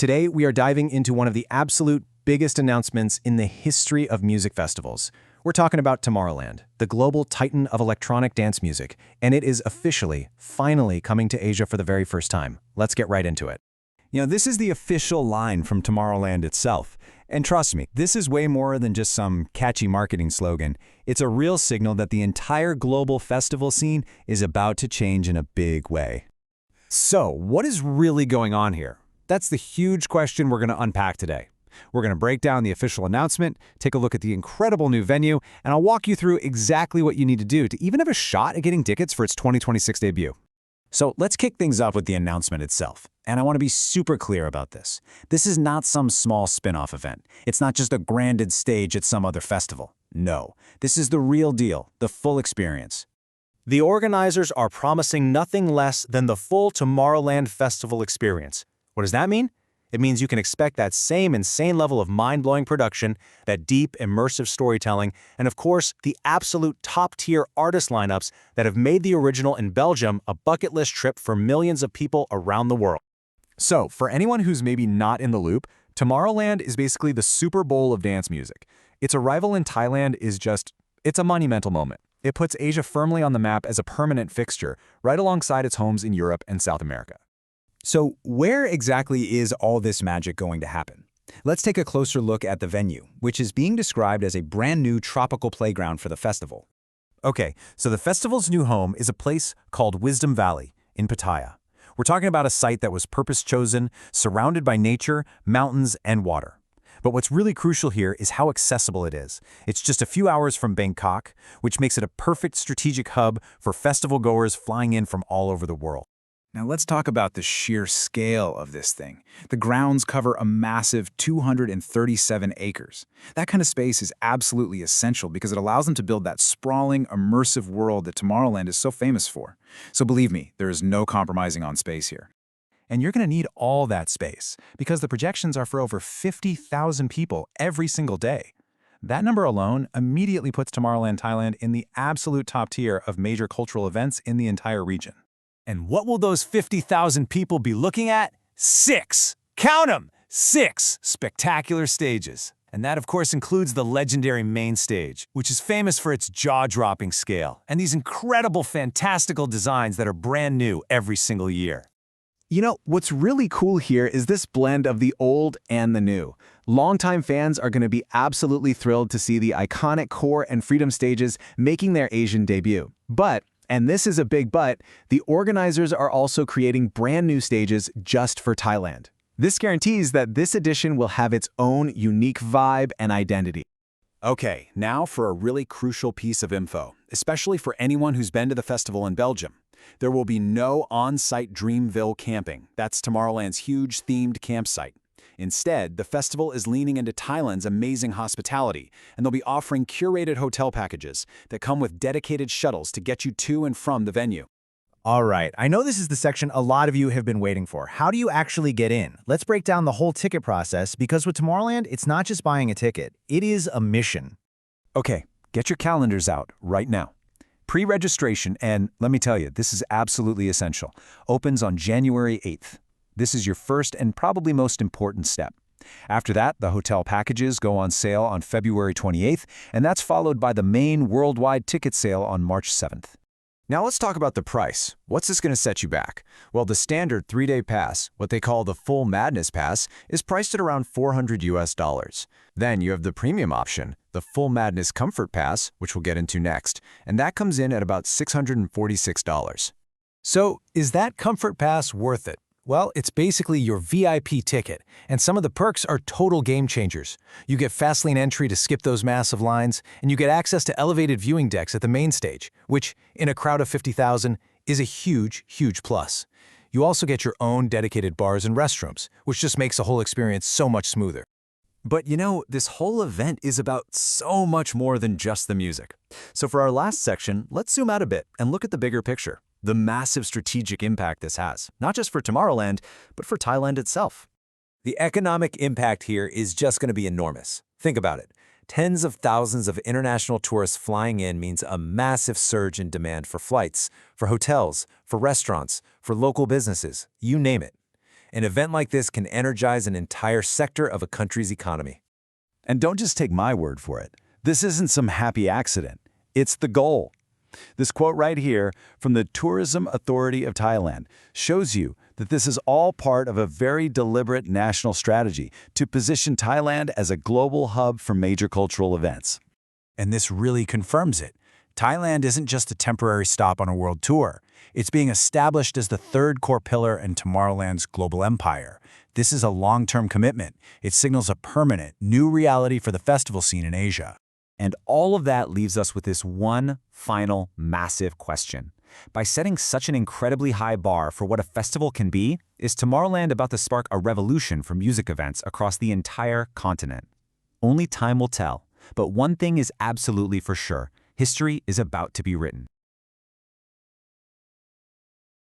Today, we are diving into one of the absolute biggest announcements in the history of music festivals. We're talking about Tomorrowland, the global titan of electronic dance music, and it is officially, finally coming to Asia for the very first time. Let's get right into it. This is the official line from Tomorrowland itself. And trust me, this is way more than just some catchy marketing slogan. It's a real signal that the entire global festival scene is about to change in a big way. So, what is really going on here? That's the huge question we're going to unpack today. We're going to break down the official announcement, take a look at the incredible new venue, and I'll walk you through exactly what you need to do to even have a shot at getting tickets for its 2026 debut. So let's kick things off with the announcement itself. And I want to be super clear about this. This is not some small spin-off event. It's not just a branded stage at some other festival. No, this is the real deal, the full experience. The organizers are promising nothing less than the full Tomorrowland Festival experience. What does that mean? It means you can expect that same insane level of mind-blowing production, that deep, immersive storytelling, and of course, the absolute top-tier artist lineups that have made the original in Belgium a bucket list trip for millions of people around the world. So, for anyone who's maybe not in the loop, Tomorrowland is basically the Super Bowl of dance music. Its arrival in Thailand is it's a monumental moment. It puts Asia firmly on the map as a permanent fixture, right alongside its homes in Europe and South America. So where exactly is all this magic going to happen? Let's take a closer look at the venue, which is being described as a brand new tropical playground for the festival. Okay, so the festival's new home is a place called Wisdom Valley in Pattaya. We're talking about a site that was purpose-chosen, surrounded by nature, mountains, and water. But what's really crucial here is how accessible it is. It's just a few hours from Bangkok, which makes it a perfect strategic hub for festival goers flying in from all over the world. Now let's talk about the sheer scale of this thing. The grounds cover a massive 237 acres. That kind of space is absolutely essential because it allows them to build that sprawling, immersive world that Tomorrowland is so famous for. So believe me, there is no compromising on space here. And you're going to need all that space because the projections are for over 50,000 people every single day. That number alone immediately puts Tomorrowland Thailand in the absolute top tier of major cultural events in the entire region. And what will those 50,000 people be looking at? 6! Count them! 6 spectacular stages. And that, of course, includes the legendary main stage, which is famous for its jaw-dropping scale and these incredible, fantastical designs that are brand new every single year. What's really cool here is this blend of the old and the new. Longtime fans are going to be absolutely thrilled to see the iconic core and freedom stages making their Asian debut. But, and this is a big but, the organizers are also creating brand new stages just for Thailand. This guarantees that this edition will have its own unique vibe and identity. Okay, now for a really crucial piece of info, especially for anyone who's been to the festival in Belgium. There will be no on-site Dreamville camping. That's Tomorrowland's huge themed campsite. Instead, the festival is leaning into Thailand's amazing hospitality, and they'll be offering curated hotel packages that come with dedicated shuttles to get you to and from the venue. All right, I know this is the section a lot of you have been waiting for. How do you actually get in? Let's break down the whole ticket process because with Tomorrowland, it's not just buying a ticket. It is a mission. Okay, get your calendars out right now. Pre-registration, and let me tell you, this is absolutely essential, opens on January 8th. This is your first and probably most important step. After that, the hotel packages go on sale on February 28th, and that's followed by the main worldwide ticket sale on March 7th. Now let's talk about the price. What's this going to set you back? Well, the standard 3-day pass, what they call the Full Madness Pass, is priced at around $400. Then you have the premium option, the Full Madness Comfort Pass, which we'll get into next, and that comes in at about $646. So, is that Comfort Pass worth it? Well, it's basically your VIP ticket, and some of the perks are total game changers. You get fast lane entry to skip those massive lines, and you get access to elevated viewing decks at the main stage, which, in a crowd of 50,000, is a huge, huge plus. You also get your own dedicated bars and restrooms, which just makes the whole experience so much smoother. But this whole event is about so much more than just the music. So for our last section, let's zoom out a bit and look at the bigger picture. The massive strategic impact this has, not just for Tomorrowland, but for Thailand itself. The economic impact here is just going to be enormous. Think about it. Tens of thousands of international tourists flying in means a massive surge in demand for flights, for hotels, for restaurants, for local businesses, you name it. An event like this can energize an entire sector of a country's economy. And don't just take my word for it. This isn't some happy accident. It's the goal. This quote right here from the Tourism Authority of Thailand shows you that this is all part of a very deliberate national strategy to position Thailand as a global hub for major cultural events. And this really confirms it. Thailand isn't just a temporary stop on a world tour. It's being established as the third core pillar in Tomorrowland's global empire. This is a long-term commitment. It signals a permanent, new reality for the festival scene in Asia. And all of that leaves us with this one final massive question. By setting such an incredibly high bar for what a festival can be, is Tomorrowland about to spark a revolution for music events across the entire continent? Only time will tell. But one thing is absolutely for sure. History is about to be written.